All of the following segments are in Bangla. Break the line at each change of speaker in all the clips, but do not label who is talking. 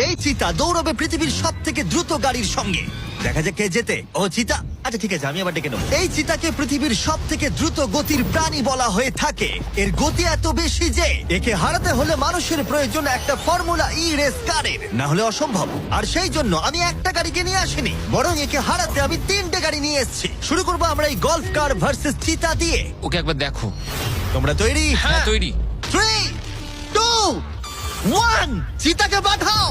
এই চিতা দৌড়বে পৃথিবীর সব থেকে দ্রুত গাড়ির সঙ্গে। দেখা যাক কে জেতে। ও চিতা, আচ্ছা ঠিক আছে, আমি আবার ডেকে নেবো। এই চিতাকে পৃথিবীর সব থেকে দ্রুত গতির প্রাণী বলা হয়ে থাকে। এর গতি এত বেশি যে একে হারাতে হলে মানুষের প্রয়োজন একটা ফর্মুলা ই রেস কারের, না হলে অসম্ভব। আর সেই জন্য আমি একটা গাড়িকে নিয়ে আসিনি, বরং একে হারাতে আমি 3টে গাড়ি নিয়ে এসেছি। শুরু করবো আমরা এই গল্ফ কার ভার্সেস চিতা দিয়ে।
ওকে একবার দেখো।
তোমরা তৈরি?
হ্যাঁ তৈরি।
3, 2, 1, চিতাকে পাঠাও।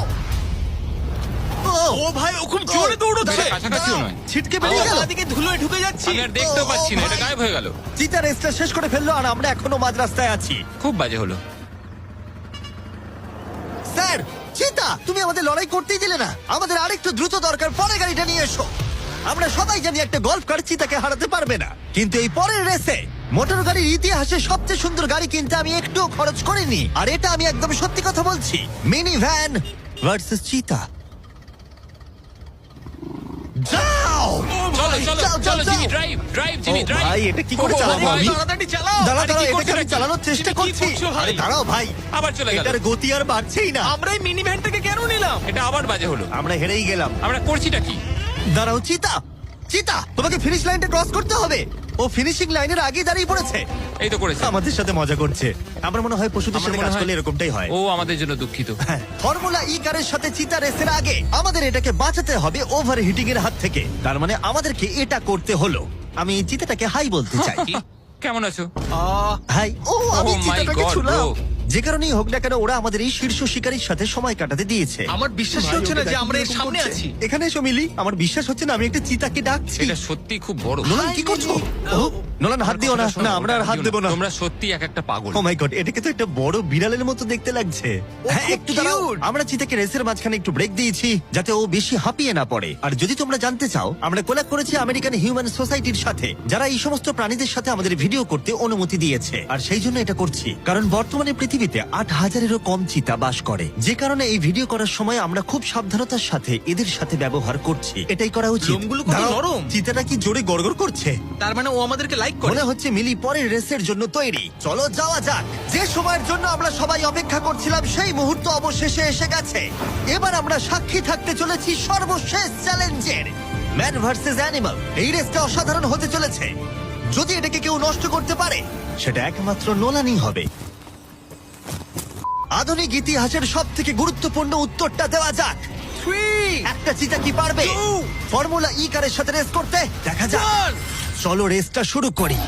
ও ভাই, ও খুব জোরে দৌড়চ্ছে।
কাছাকাছিও নয়।
ছিটকে বেরিয়ে গেল।
দিকে ধুলোয় ঢুকে যাচ্ছি।
আমি আর দেখতেও পাচ্ছি না, এটা গায়েব হয়ে গেল।
চিতা রেসটা শেষ করে ফেললো আর আমরা এখনো মাঝ রাস্তায় আছি।
খুব বাজে হলো।
স্যার, চিতা তুমি আমাদের লড়াই করতেই দিলে না। আমাদের আরেকটু দ্রুত দরকার, পরে গাড়িটা নিয়ে এসো। আমরা সবাই জানি একটা গল্ফ কার চিতাকে হারাতে পারবে না, কিন্তু এই পরের রেসে মোটর গাড়ির ইতিহাসে সবচেয়ে সুন্দর গাড়ি কিনতে আমি একটুও খরচ করিনি। আর এটা আমি একদম সত্যি কথা বলছি। মিনি ভ্যান ভার্সেস চিতা। যাও
চলো চলো
যাও,
চলো
যাও,
জিমি,
যাও।
ড্রাইভ ড্রাইভ জিমি,
ও
ড্রাইভ।
ভাই, এটা কি করে চালাবো আমি?
তাড়াতাড়ি চালাও।
দাঁড়াও
আরে
দাঁড়াও,
কি
এটাকে
করছো
আমি
নাকি?
চালানোর চেষ্টা
তুমি কি
করছি।
করছো ভাই?
আরে দাঁড়াও ভাই,
আবার চলে গেল।
এটার গতি আর বাড়ছেই না।
আমরা এই মিনি ভ্যানটাকে কেন নিলাম?
এটা আবার বাজে হলো।
আমরা হেরেই গেলাম।
আমরা করছিটা কি?
দাঁড়াও চিতা, চিতা তোমাকে ফিনিশ লাইনটা ক্রস করতে হবে। ও ফিনিশিং লাইনের আগে দাঁড়িয়ে পড়েছে।
এই তো করেছে।
আমাদের সাথে মজা করছে। আমার মনে হয় পশুদের
আমার
সাথে
মনে
কাজ
হয়-
করলে এরকমটাই হয়।
ও আমাদের জন্য দুঃখিত।
হ্যাঁ, ফর্মুলা ই কারের সাথে চিতা রেসের আগে আমাদের এটাকে বাঁচাতে হবে ওভার হিটিং এর হাত থেকে। তার মানে আমাদেরকে এটা করতে হলো। আমি চিতাটাকে হাই বলতে চাই।
কি? কেমন আছো?
হাই। ও আমি
Oh my
চিতাটাকে
God,
ছুলাম।
bro.
যে কারণেই হোক না কেন, ওরা আমাদের এই শীর্ষ শিকারীর সাথে সময় কাটাতে দিয়েছে।
আমার বিশ্বাসই
ভাই,
হচ্ছে না
ওকে
যে
দেখো
আমরা এর
কিরকম
সামনে
করছে।
আছি।
এখানে এসো মিলি, আমার বিশ্বাস হচ্ছে না আমি একটা চিতাকে ডাকছি।
এটা সত্যি খুব বড়।
নোলান কি করছো? ও, নোলান হাত দিও না। না, আমরা আর হাত দেবো না।
তোমরা সত্যি এক একটা পাগল।
ও মাই গড, এটাকে তো একটা বড় বিড়ালের মতো দেখতে লাগছে। হ্যাঁ,
খুব
একটু দাঁড়াও।
cute।
আমরা চিতাকে রেসের মাঝখানে একটু ব্রেক দিয়েছি যাতে ও বেশি হাঁপিয়ে না পড়ে। আর যদি তোমরা জানতে চাও, আমরা কোলাব করেছি আমেরিকান হিউম্যান সোসাইটির সাথে, যারা এই সমস্ত প্রাণীদের সাথে আমাদের ভিডিও করতে অনুমতি দিয়েছে। আর সেই জন্য এটা করছি কারণ বর্তমানে পৃথিবীতে 8,000-এরও কম চিতা বাস করে। যে কারণে এই ভিডিও করার সময় আমরা খুব সাবধানতার সাথে এদের সাথে ব্যবহার করছি। এটাই করা উচিত।
লোমগুলো কত
দাঁড়াও,
নরম।
চিতাটা কি জোরে গড়গড় করছে।
তার মানে ও আমাদেরকে লাইক করে।
মনে হচ্ছে মিলি পরের রেসের জন্য তৈরি। চলো যাওয়া যাক। যে সময়ের জন্য আমরা সবাই অপেক্ষা করছিলাম সেই মুহূর্ত অবশেষে এসে গেছে। এবার আমরা সাক্ষী থাকতে চলেছি সর্বশেষ চ্যালেঞ্জের, ম্যান ভার্সেস অ্যানিমাল। এই রেসটা অসাধারণ হতে চলেছে। যদি এটাকে কেউ নষ্ট করতে পারে, সেটা একমাত্র নোলানই হবে। আধুনিক ইতিহাসের সব থেকে গুরুত্বপূর্ণ উত্তরটা দেওয়া যাক।
3,
একটা চিতা কি পারবে
2,
ফর্মুলা ই কারের সাথে রেস করতে? দেখা যাক।
1।
চলো রেসটা শুরু করি।